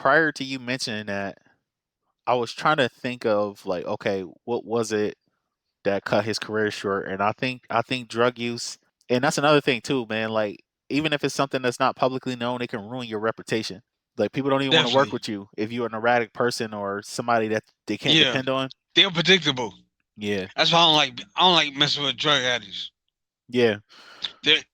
prior to you mentioning that, I was trying to think of like, okay, what was it that cut his career short? And I think drug use, and that's another thing too, man. Like even if it's something that's not publicly known, it can ruin your reputation. Like people don't even want to work Definitely. with you if you're an erratic person or somebody that they can't Yeah. depend on. They're unpredictable. Yeah, That's why I don't like messing with drug addicts. yeah,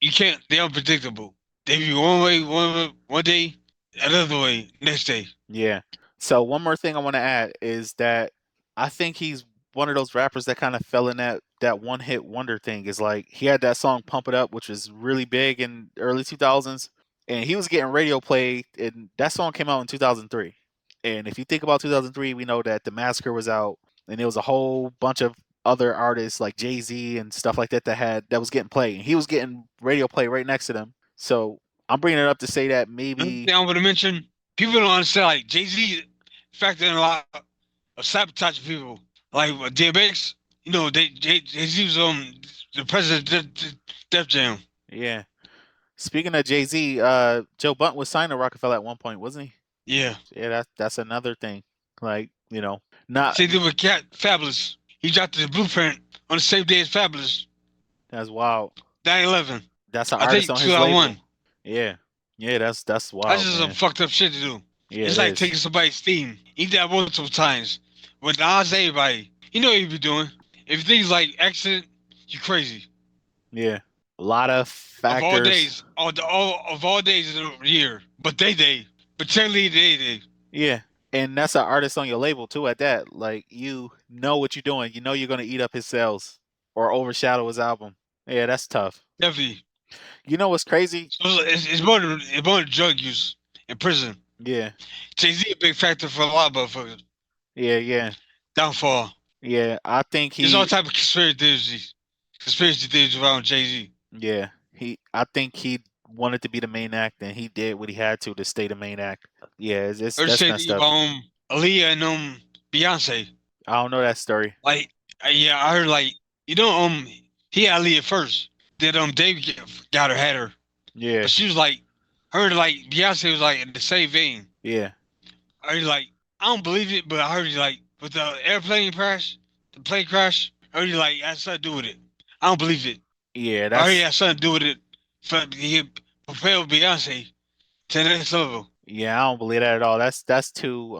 You can't. They're unpredictable. They be one way one day, another way next day. yeah. So one more thing I want to add is that I think he's one of those rappers that kind of fell in that one hit wonder thing. Is like he had that song "Pump It Up," which was really big in early 2000s, and he was getting radio play, and that song came out in 2003. And if you think about 2003, we know that the Massacre was out, and there was a whole bunch of other artists like Jay Z and stuff like that that was getting played, and he was getting radio play right next to them. So I'm bringing it up to say that Another maybe, thing I want to mention: people don't understand. Like Jay-Z factor in a lot of sabotaging people. Like with DMX, Jay-Z was the president of Def Jam. yeah. Speaking of Jay Z, Joe Budden was signed to Rockefeller at one point, wasn't he? Yeah. Yeah, that's another thing. Like not Same thing with Cat Fabulous. He dropped the blueprint on the same day as Fabulous. that's wild. 9/11. That's an I artist think on his label. 2001. Yeah, yeah, that's That's wild, just some man. fucked up shit to do. Yeah, It's it like is. taking somebody's theme. He did that multiple times. With Nas, everybody. You know what he be doing. If things like accident, you crazy. Yeah, a lot of Of all factors. days, all of all days in the year, but day, particularly day. Yeah, and that's an artist on your label too. At that, like you know what you're doing. You know you're gonna eat up his sales or overshadow his album. Yeah, that's tough. Definitely. You know what's crazy? So it's more than drug use in prison. Yeah, Jay Z a big factor for a lot of motherfuckers. yeah, yeah, Downfall. yeah. I think There's all he type of conspiracy theories around Jay Z. Yeah, I think he wanted to be the main act, and he did what he had to stay the main act. Yeah, it's Heard that's say messed thing up. about Aaliyah and Beyonce. I don't know that story. Like yeah, I heard like he had Aaliyah first. Then Dave had her, Yeah, but she was like heard like Beyonce was like in the same vein. yeah, I heard like I don't believe it, but I heard like with the airplane crash, the plane crash. I heard like it had something to do with it. I don't believe it. yeah. I heard it That's had something to do with it. For he propelled Beyonce to the next level. yeah. I don't believe that at all. That's too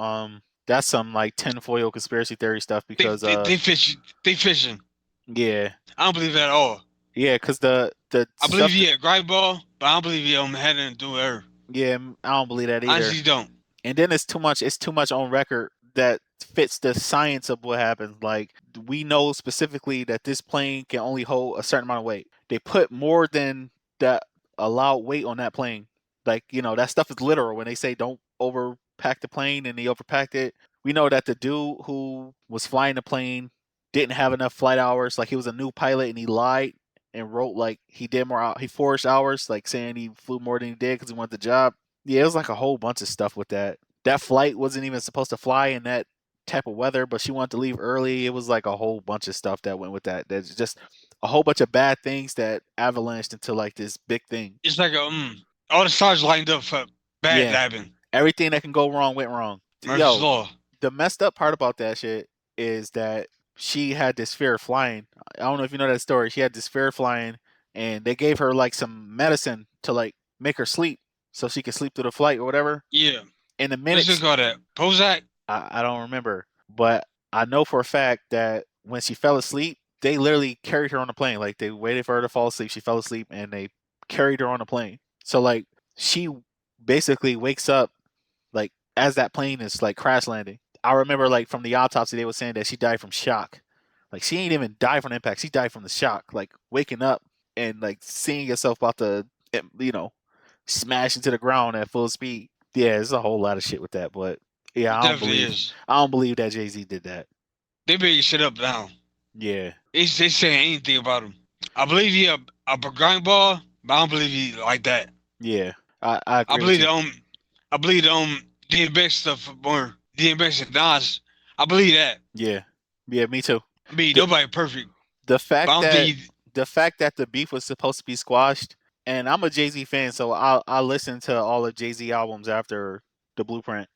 that's some like tinfoil conspiracy theory stuff They because they they fish they fishing. yeah, I don't believe that at all. yeah, because the I believe stuff he had grind ball, but I don't believe he had anything to do with her. yeah, I don't believe that either. Honestly, don't. And then it's too much on record that fits the science of what happens. Like we know specifically that this plane can only hold a certain amount of weight. They put more than that allowed weight on that plane. Like that stuff is literal when they say don't overpack the plane and they overpacked it. We know that the dude who was flying the plane didn't have enough flight hours. Like he was a new pilot and he lied and wrote like he did more. He forged hours, like saying he flew more than he did because he wanted the job. Yeah, it was like a whole bunch of stuff with that. That flight wasn't even supposed to fly in that type of weather, but she wanted to leave early. It was like a whole bunch of stuff that went with that. There's just a whole bunch of bad things that avalanched into like this big thing. It's like all the stars lined up for bad to Yeah, happen. everything that can go wrong went wrong. Murphy's Yo, law. the messed up part about that shit is that she had this fear of flying. I don't know if you know that story. She had this fear of flying, and they gave her like some medicine to like make her sleep so she could sleep through the flight or whatever. Yeah. In the What's it minutes, called? That Prozac. I don't remember, but I know for a fact that when she fell asleep, they literally carried her on the plane. Like they waited for her to fall asleep. She fell asleep, and they carried her on the plane. So like she basically wakes up like as that plane is like crash landing. I remember like from the autopsy they were saying that she died from shock. Like she ain't even died from the impact. She died from the shock. Like waking up and like seeing yourself about to you know smash into the ground at full speed. Yeah, there's a whole lot of shit with that, but yeah, It definitely is. I don't believe that Jay Z did that. They making shit up now. Yeah, They saying anything about him. I believe he a grind ball, but I don't believe he like that. yeah, I I agree with believe you. the DMX stuff more. DMX and Nas. I believe that. Yeah, yeah, me too. I mean, The nobody perfect, the but I fact don't that think he, the beef was supposed to be squashed, and I'm a Jay Z fan, so I listen to all of Jay Z albums after the Blueprint.